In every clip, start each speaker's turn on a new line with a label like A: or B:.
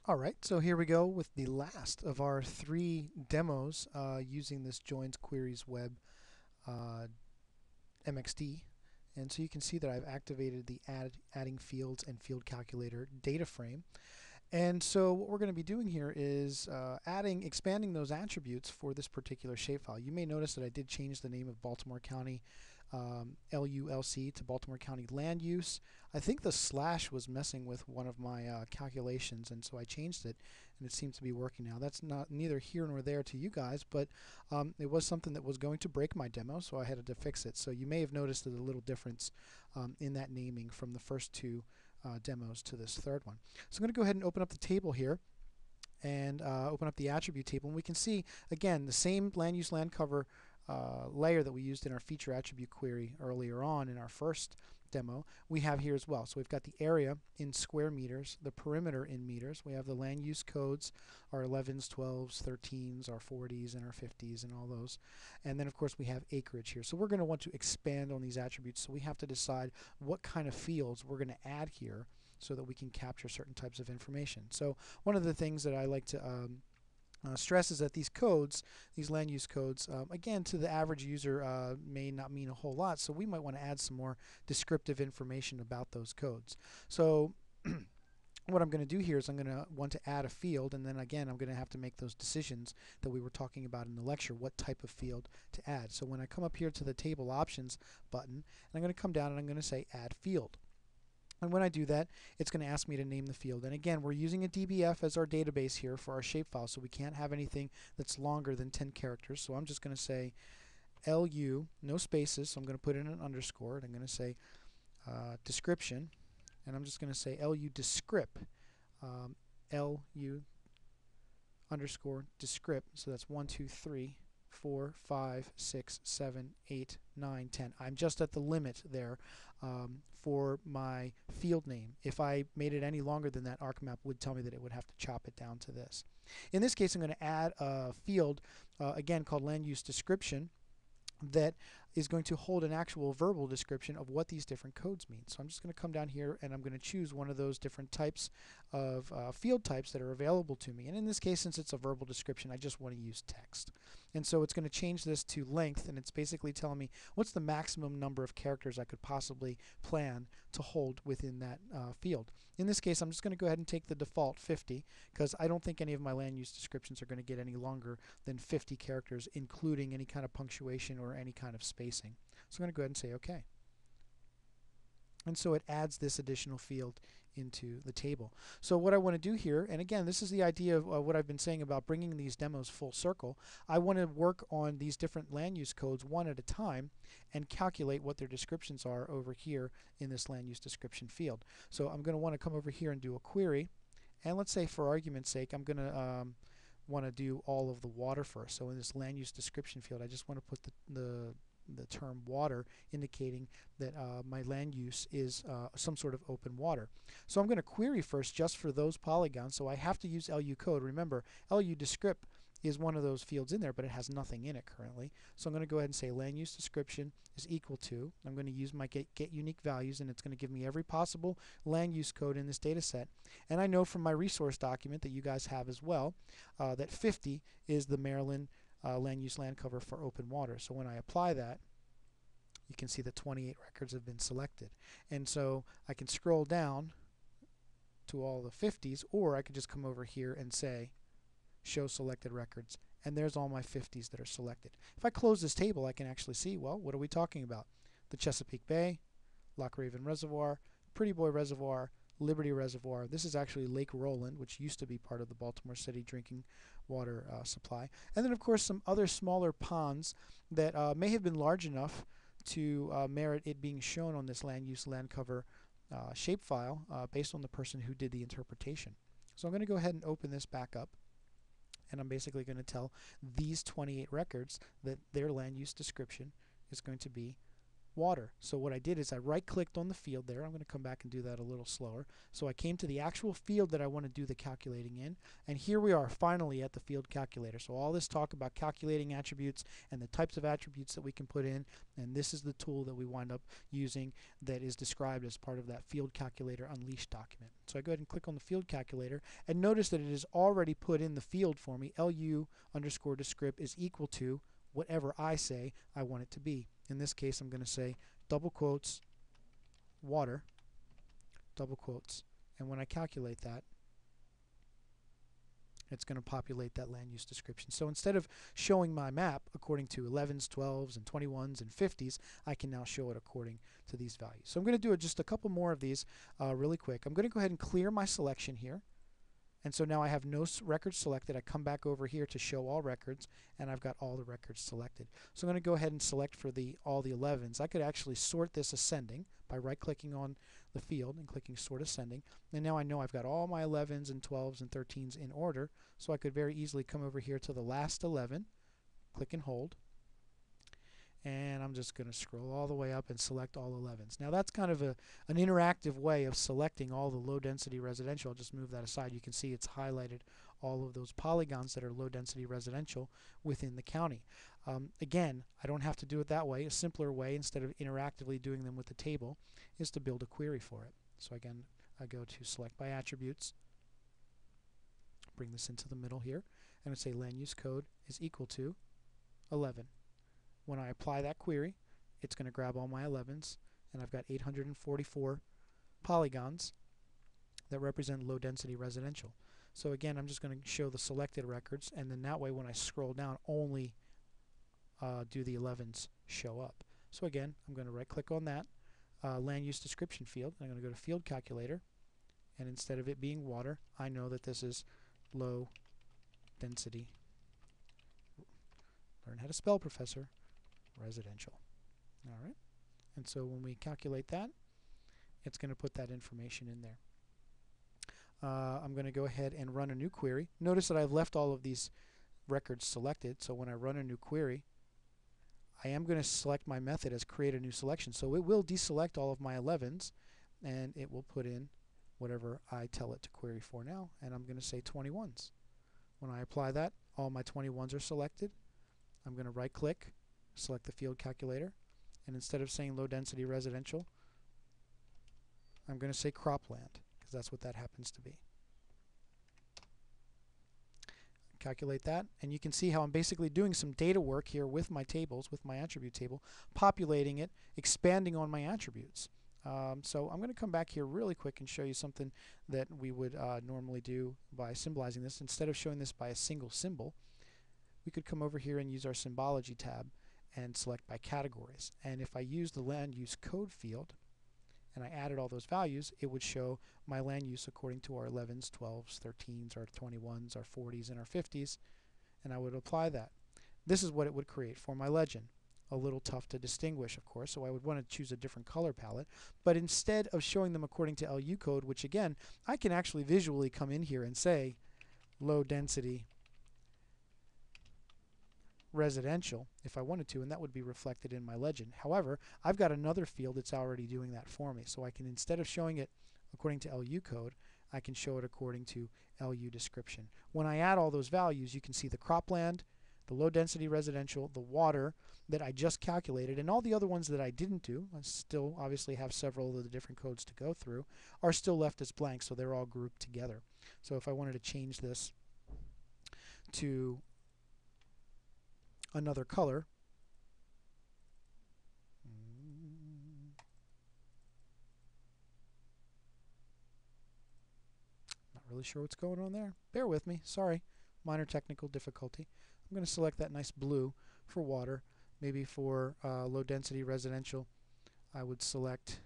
A: All right, so here we go with the last of our three demos using this joins queries web uh, MXD. And so you can see that I've activated the adding fields and field calculator data frame. And so what we're going to be doing here is expanding those attributes for this particular shapefile. You may notice that I did change the name of Baltimore County LULC to Baltimore County Land Use. I think the slash was messing with one of my calculations, and so I changed it, and it seems to be working now. That's not neither here nor there to you guys, but it was something that was going to break my demo, so I had to fix it. So you may have noticed a little difference in that naming from the first two demos to this third one. So I'm going to go ahead and open up the table here and open up the attribute table, and we can see again the same land use land cover layer that we used in our feature attribute query earlier on in our first demo we have here as well. So we've got the area in square meters, the perimeter in meters, we have the land use codes, our 11s, 12s, 13s, our 40s and our 50s and all those, and then of course we have acreage here. So we're going to want to expand on these attributes, so we have to decide what kind of fields we're going to add here so that we can capture certain types of information. So one of the things that I like to stress is that these codes, these land use codes, again, to the average user may not mean a whole lot, so we might want to add some more descriptive information about those codes. So what I'm going to do here is I'm going to want to add a field, and then again I'm going to have to make those decisions that we were talking about in the lecture, what type of field to add. So when I come up here to the table options button, and I'm going to come down and I'm going to say add field. And when I do that, it's going to ask me to name the field. And again, we're using a DBF as our database here for our shapefile, so we can't have anything that's longer than 10 characters. So I'm just going to say LU, no spaces, so I'm going to put in an underscore, and I'm going to say description, and I'm just going to say LU descript, LU underscore descript, so that's 1, 2, 3, 4, 5, 6, 7, 8, 9, 10. I'm just at the limit there for my field name. If I made it any longer than that, ArcMap would tell me that it would have to chop it down to this. In this case, I'm going to add a field, again, called land use description, that is going to hold an actual verbal description of what these different codes mean. So I'm just going to come down here and I'm going to choose one of those different types of field types that are available to me. And in this case, since it's a verbal description, I just want to use text. And so it's going to change this to length, and it's basically telling me what's the maximum number of characters I could possibly plan to hold within that field. In this case, I'm just going to go ahead and take the default 50, because I don't think any of my land use descriptions are going to get any longer than 50 characters, including any kind of punctuation or any kind of spacing. So I'm going to go ahead and say OK. And so it adds this additional field into the table. So what I want to do here, and again, this is the idea of what I've been saying about bringing these demos full circle. I want to work on these different land use codes one at a time and calculate what their descriptions are over here in this land use description field. So I'm going to want to come over here and do a query. And let's say, for argument's sake, I'm going to want to do all of the water first. So in this land use description field, I just want to put the term water, indicating that my land use is some sort of open water. So I'm going to query first just for those polygons, so I have to use LU code. Remember, LU descript is one of those fields in there, but it has nothing in it currently. So I'm going to go ahead and say land use description is equal to, I'm going to use my get unique values, and it's going to give me every possible land use code in this data set. And I know from my resource document that you guys have as well that 50 is the Maryland land use land cover for open water. So when I apply that, you can see that 28 records have been selected. And so I can scroll down to all the 50s, or I could just come over here and say show selected records, and there's all my 50s that are selected. If I close this table, I can actually see, well, what are we talking about? The Chesapeake Bay, Loch Raven Reservoir, Pretty Boy Reservoir, Liberty Reservoir. This is actually Lake Roland, which used to be part of the Baltimore City drinking water supply. And then, of course, some other smaller ponds that may have been large enough to merit it being shown on this land use land cover shapefile based on the person who did the interpretation. So I'm going to go ahead and open this back up, and I'm basically going to tell these 28 records that their land use description is going to be water. So what I did is I right-clicked on the field there. I'm going to come back and do that a little slower. So I came to the actual field that I want to do the calculating in, and here we are finally at the field calculator. So all this talk about calculating attributes and the types of attributes that we can put in, and this is the tool that we wind up using that is described as part of that field calculator unleashed document. So I go ahead and click on the field calculator, and notice that it has already put in the field for me. LU_descript is equal to whatever I say I want it to be. In this case, I'm going to say double quotes water, double quotes, and when I calculate that, it's going to populate that land use description. So instead of showing my map according to 11s, 12s, and 21s, and 50s, I can now show it according to these values. So I'm going to do just a couple more of these really quick. I'm going to go ahead and clear my selection here. And so now I have no records selected. I come back over here to show all records, and I've got all the records selected. So I'm going to go ahead and select for all the 11s. I could actually sort this ascending by right-clicking on the field and clicking Sort Ascending. And now I know I've got all my 11s and 12s and 13s in order, so I could very easily come over here to the last 11, click and hold, and I'm just going to scroll all the way up and select all 11s. Now that's kind of an interactive way of selecting all the low density residential. I'll just move that aside. You can see it's highlighted all of those polygons that are low density residential within the county. Again, I don't have to do it that way. A simpler way, instead of interactively doing them with the table, is to build a query for it. So again, I go to Select by Attributes, bring this into the middle here, and I say land use code is equal to 11. When I apply that query, it's going to grab all my 11s, and I've got 844 polygons that represent low density residential. So again, I'm just going to show the selected records, and then that way when I scroll down, only do the 11s show up. So again, I'm going to right click on that land use description field. I'm going to go to Field Calculator, and instead of it being water, I know that this is low density. Learn how to spell, Professor. Residential. All right. And so when we calculate that, it's going to put that information in there. I'm going to go ahead and run a new query. Notice that I've left all of these records selected, so when I run a new query, I am going to select my method as create a new selection. So it will deselect all of my 11s, and it will put in whatever I tell it to query for now, and I'm going to say 21s. When I apply that, all my 21s are selected. I'm going to right click, select the field calculator, and instead of saying low density residential, I'm going to say cropland, because that's what that happens to be. Calculate that, and you can see how I'm basically doing some data work here with my tables, with my attribute table, populating it, expanding on my attributes. So I'm going to come back here really quick and show you something that we would normally do by symbolizing this. Instead of showing this by a single symbol, we could come over here and use our symbology tab and select by categories. And if I use the land use code field and I added all those values, it would show my land use according to our 11s, 12s, 13s, our 21s, our 40s, and our 50s, and I would apply that. This is what it would create for my legend. A little tough to distinguish, of course, so I would want to choose a different color palette. But instead of showing them according to LU code, which again, I can actually visually come in here and say low density residential if I wanted to, and that would be reflected in my legend. However, I've got another field that's already doing that for me, so I can, instead of showing it according to LU code, I can show it according to LU description. When I add all those values, you can see the cropland, the low density residential, the water that I just calculated, and all the other ones that I didn't do, I still obviously have several of the different codes to go through, are still left as blank, so they're all grouped together. So if I wanted to change this to another color, not really sure what's going on there. Bear with me, sorry, minor technical difficulty. I'm going to select that nice blue for water. Maybe for low density residential, I would select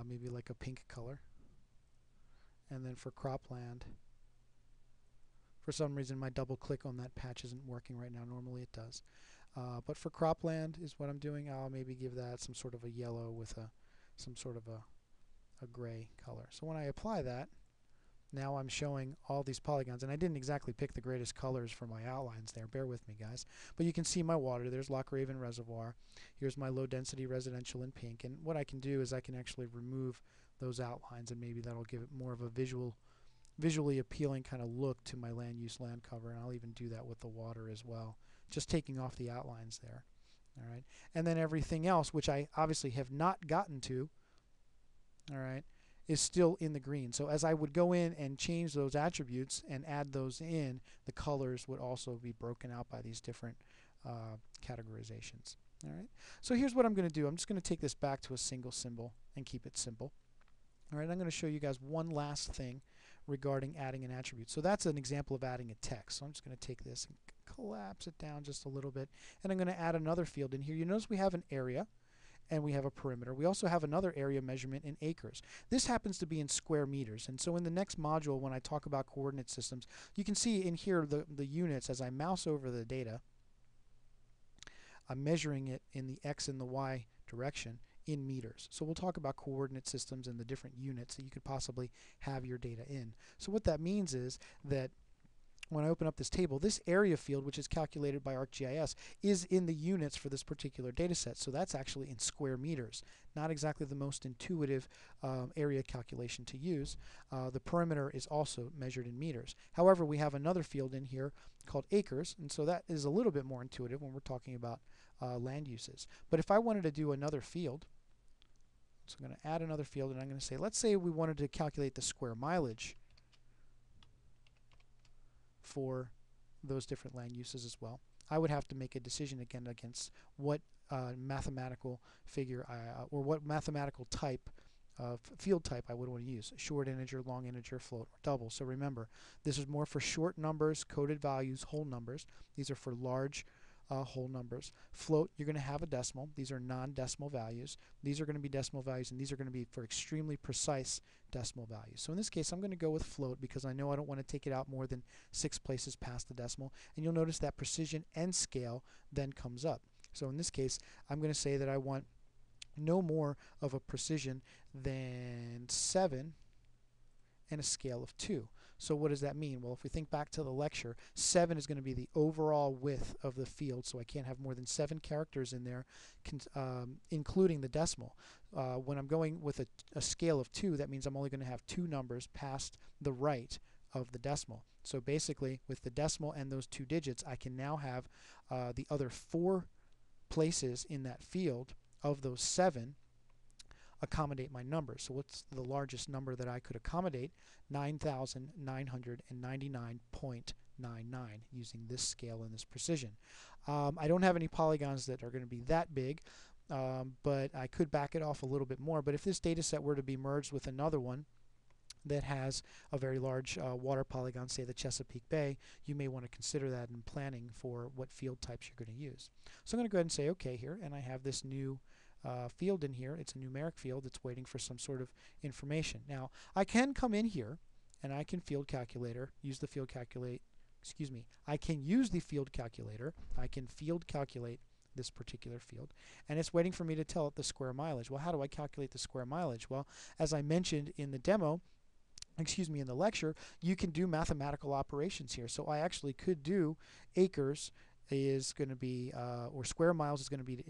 A: maybe like a pink color. And then for cropland, for some reason my double click on that patch isn't working right now. Normally it does. But for cropland is what I'm doing. I'll maybe give that some sort of a yellow with some sort of a gray color. So when I apply that, now I'm showing all these polygons, and I didn't exactly pick the greatest colors for my outlines there, bear with me guys, but you can see my water. There's Loch Raven Reservoir. Here's my low density residential in pink, and what I can do is I can actually remove those outlines, and maybe that'll give it more of a visually appealing kind of look to my land use land cover, and I'll even do that with the water as well, just taking off the outlines there. All right, and then everything else, which I obviously have not gotten to, all right, is still in the green. So as I would go in and change those attributes and add those in, the colors would also be broken out by these different categorizations. All right. So here's what I'm going to do. I'm just going to take this back to a single symbol and keep it simple. All right. I'm going to show you guys one last thing regarding adding an attribute. So that's an example of adding a text. So I'm just going to take this and collapse it down just a little bit, and I'm going to add another field in here. You notice we have an area and we have a perimeter. We also have another area measurement in acres. This happens to be in square meters, and so in the next module when I talk about coordinate systems, you can see in here the units. As I mouse over the data, I'm measuring it in the X and the Y direction in meters. So we'll talk about coordinate systems and the different units that you could possibly have your data in. So what that means is that when I open up this table, this area field, which is calculated by ArcGIS, is in the units for this particular data set. So that's actually in square meters. Not exactly the most intuitive area calculation to use. The perimeter is also measured in meters. However, we have another field in here called acres, and so that is a little bit more intuitive when we're talking about land uses. But if I wanted to do another field, so I'm going to add another field, and I'm going to say, let's say we wanted to calculate the square mileage for those different land uses as well. I would have to make a decision again against what mathematical figure or what mathematical type of field type I would want to use: short integer, long integer, float, or double. So remember, this is more for short numbers, coded values, whole numbers. These are for large whole numbers. Float, you're going to have a decimal. These are non-decimal values. These are going to be decimal values, and these are going to be for extremely precise decimal values. So in this case, I'm going to go with float because I know I don't want to take it out more than 6 places past the decimal. And you'll notice that precision and scale then comes up. So in this case, I'm going to say that I want no more of a precision than 7 and a scale of 2. So what does that mean? Well, if we think back to the lecture, 7 is going to be the overall width of the field, so I can't have more than 7 characters in there, including the decimal. When I'm going with a scale of 2, that means I'm only going to have 2 numbers past the right of the decimal. So basically, with the decimal and those 2 digits, I can now have the other 4 places in that field of those 7 accommodate my numbers. So what's the largest number that I could accommodate? 9,999.99 using this scale and this precision. I don't have any polygons that are going to be that big, but I could back it off a little bit more. But if this data set were to be merged with another one that has a very large water polygon, say the Chesapeake Bay, you may want to consider that in planning for what field types you're going to use. So I'm going to go ahead and say OK here, and I have this new field in here. It's a numeric field. It's waiting for some sort of information. Now, I can come in here and I can field calculator, use the field calculate, excuse me, I can use the field calculator. I can field calculate this particular field, and it's waiting for me to tell it the square mileage. Well, how do I calculate the square mileage? Well, as I mentioned in the demo, in the lecture, you can do mathematical operations here. So I actually could do acres is going to be, or square miles is going to be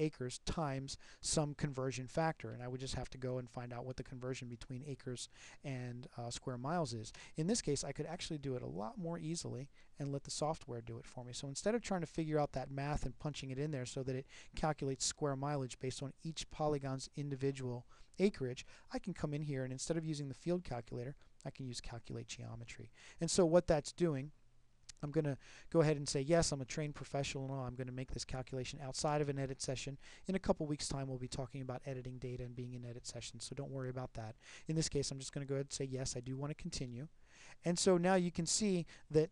A: acres times some conversion factor, and I would just have to go and find out what the conversion between acres and square miles is. In this case, I could actually do it a lot more easily and let the software do it for me. So instead of trying to figure out that math and punching it in there so that it calculates square mileage based on each polygon's individual acreage, I can come in here and instead of using the field calculator, I can use calculate geometry. And so what that's doing, I'm going to go ahead and say, yes, I'm a trained professional. I'm going to make this calculation outside of an edit session. In a couple weeks' time, we'll be talking about editing data and being in edit sessions, so don't worry about that. In this case, I'm just going to go ahead and say, yes, I do want to continue. And so now you can see that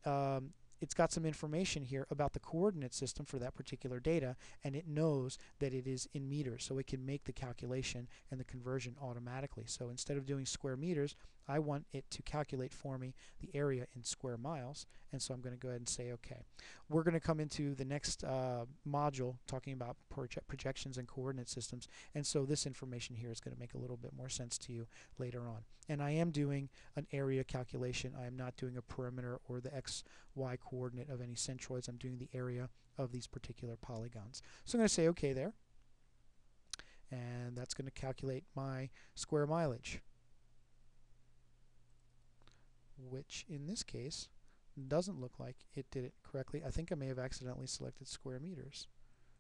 A: it's got some information here about the coordinate system for that particular data, and it knows that it is in meters, so it can make the calculation and the conversion automatically. So instead of doing square meters, I want it to calculate for me the area in square miles, and so I'm going to go ahead and say OK. we're going to come into the next module talking about projections and coordinate systems, and so this information here is going to make a little bit more sense to you later on. And I am doing an area calculation. I am not doing a perimeter or the XY coordinate of any centroids. I'm doing the area of these particular polygons. So I'm going to say OK there, and that's going to calculate my square mileage, which in this case doesn't look like it did it correctly. I think I may have accidentally selected square meters.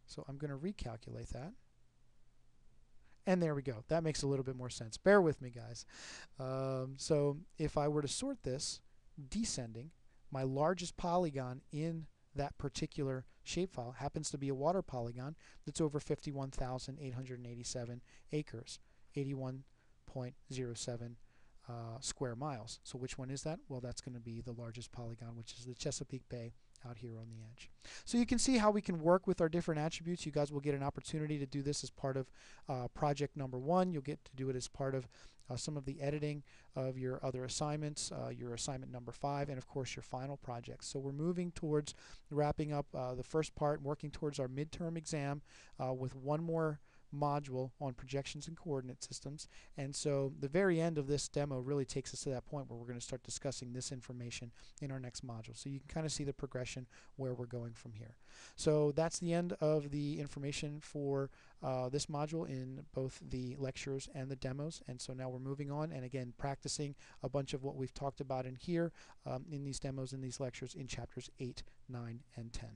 A: So I'm going to recalculate that. And there we go. That makes a little bit more sense. Bear with me, guys. So if I were to sort this descending, my largest polygon in that particular shapefile happens to be a water polygon that's over 51,887 acres, 81.07 square miles. So which one is that? Well, that's going to be the largest polygon, which is the Chesapeake Bay out here on the edge. So you can see how we can work with our different attributes. You guys will get an opportunity to do this as part of project number 1. You'll get to do it as part of some of the editing of your other assignments, your assignment number 5, and of course your final project. So we're moving towards wrapping up the first part and working towards our midterm exam with one more module on projections and coordinate systems. And so the very end of this demo really takes us to that point where we're going to start discussing this information in our next module. So you can kind of see the progression where we're going from here. So that's the end of the information for this module in both the lectures and the demos. And so now we're moving on and again practicing a bunch of what we've talked about in here in these demos and these lectures in chapters 8, 9, and 10.